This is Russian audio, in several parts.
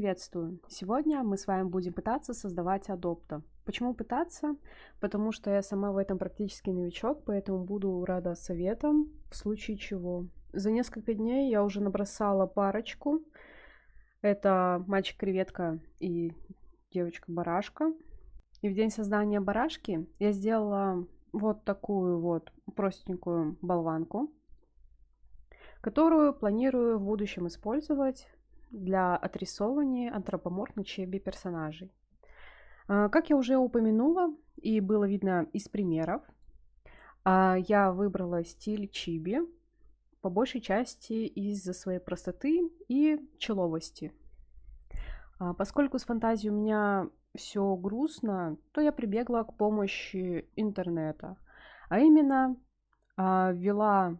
Приветствую! Сегодня мы с вами будем пытаться создавать адопта. Почему пытаться? Потому что я сама в этом практически новичок, поэтому буду рада советам, в случае чего. За несколько дней я уже набросала парочку. Это мальчик-креветка и девочка-барашка. И в день создания барашки я сделала вот такую вот простенькую болванку, которую планирую в будущем использовать для отрисовывания антропоморфных чиби персонажей. Как я уже упомянула и было видно из примеров, я выбрала стиль чиби по большей части из-за своей простоты и человости. Поскольку с фантазией у меня все грустно, то я прибегла к помощи интернета, а именно ввела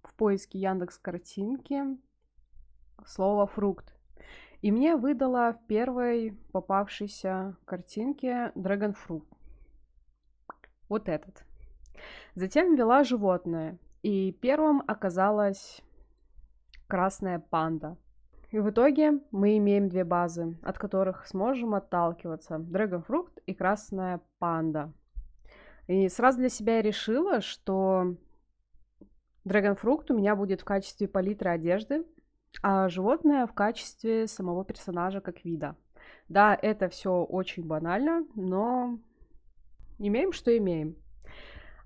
в поиске Яндекс.Картинки слово «фрукт». И мне выдала в первой попавшейся картинке драгонфрукт. Вот этот. Затем ввела животное. И первым оказалась красная панда. И в итоге мы имеем две базы, от которых сможем отталкиваться. Драгонфрукт и красная панда. И сразу для себя я решила, что драгонфрукт у меня будет в качестве палитры одежды, а животное в качестве самого персонажа как вида. Да, это все очень банально, но имеем, что имеем.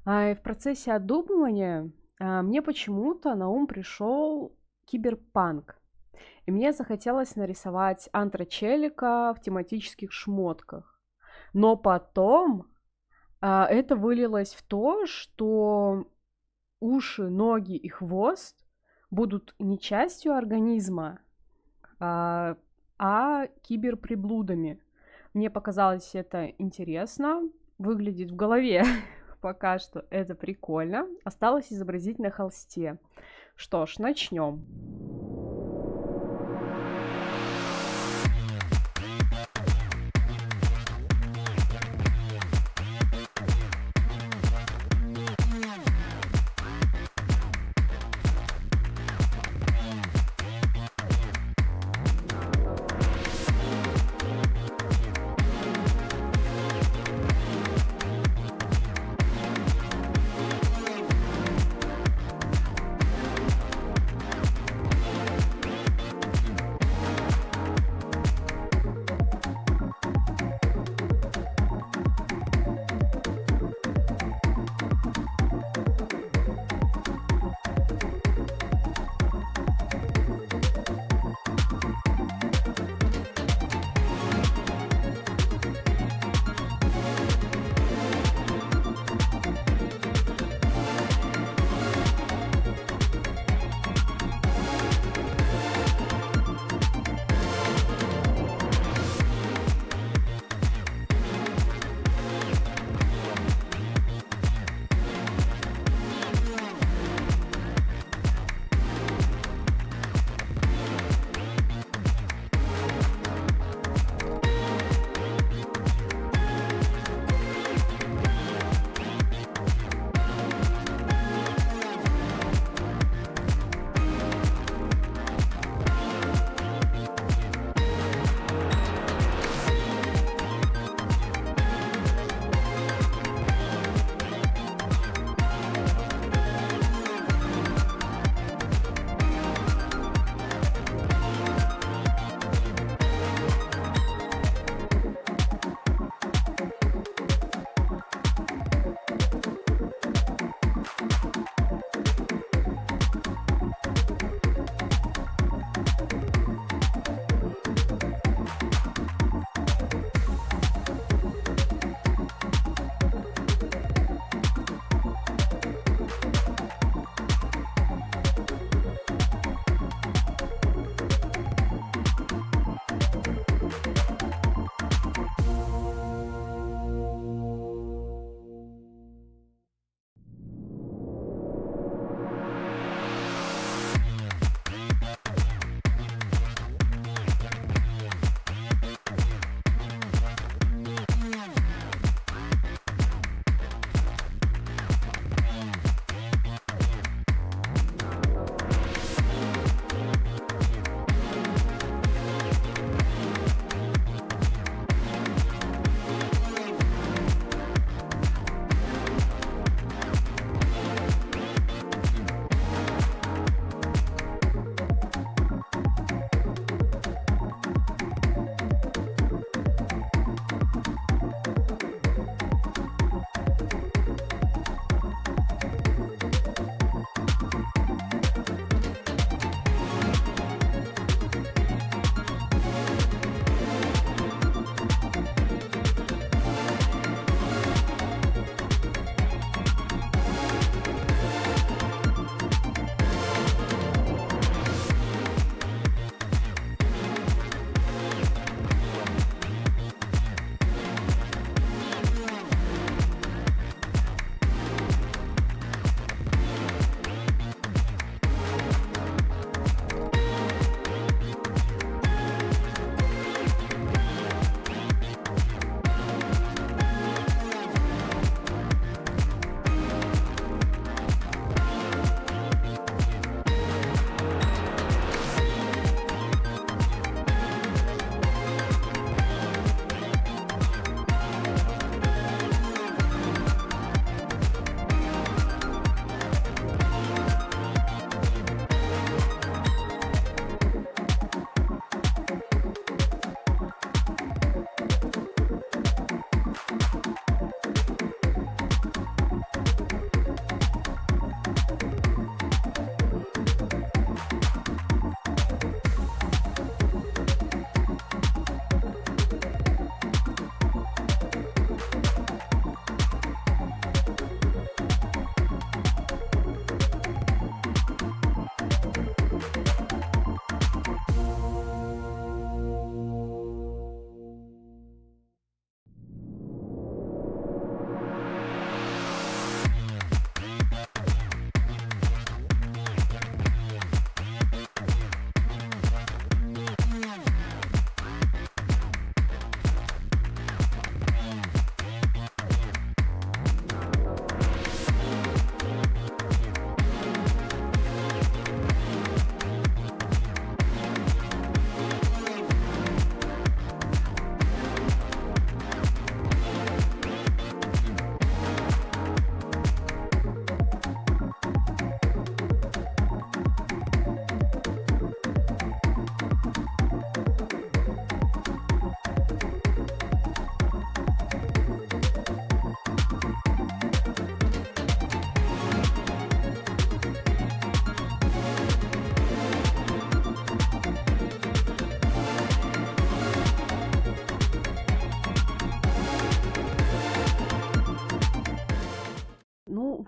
И в процессе обдумывания мне почему-то на ум пришел киберпанк. И мне захотелось нарисовать антрочелика в тематических шмотках. Но потом это вылилось в то, что уши, ноги и хвост будут не частью организма, а киберприблудами. Мне показалось это интересно, выглядит в голове пока что это прикольно. Осталось изобразить на холсте. Что ж, начнем.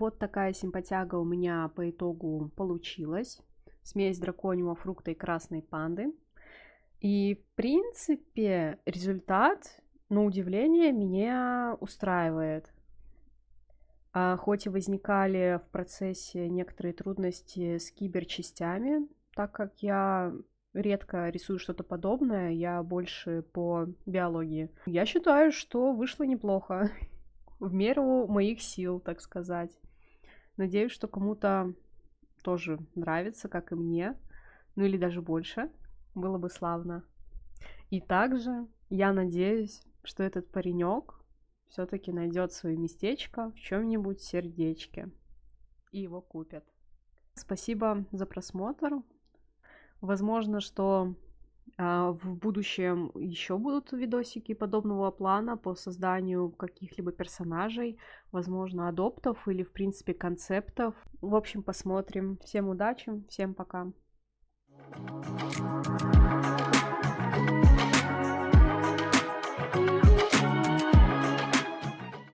Вот такая симпатяга у меня по итогу получилась. Смесь драконьего фрукта и красной панды. И, в принципе, результат, на удивление, меня устраивает. Хоть и возникали в процессе некоторые трудности с киберчастями, так как я редко рисую что-то подобное, я больше по биологии. Я считаю, что вышло неплохо, в меру моих сил, так сказать. Надеюсь, что кому-то тоже нравится, как и мне, ну или даже больше, было бы славно. И также я надеюсь, что этот паренек все-таки найдет свое местечко в чем-нибудь сердечке и его купят. Спасибо за просмотр. Возможно, что в будущем еще будут видосики подобного плана по созданию каких-либо персонажей, возможно, адоптов или, в принципе, концептов. В общем, посмотрим. Всем удачи, всем пока.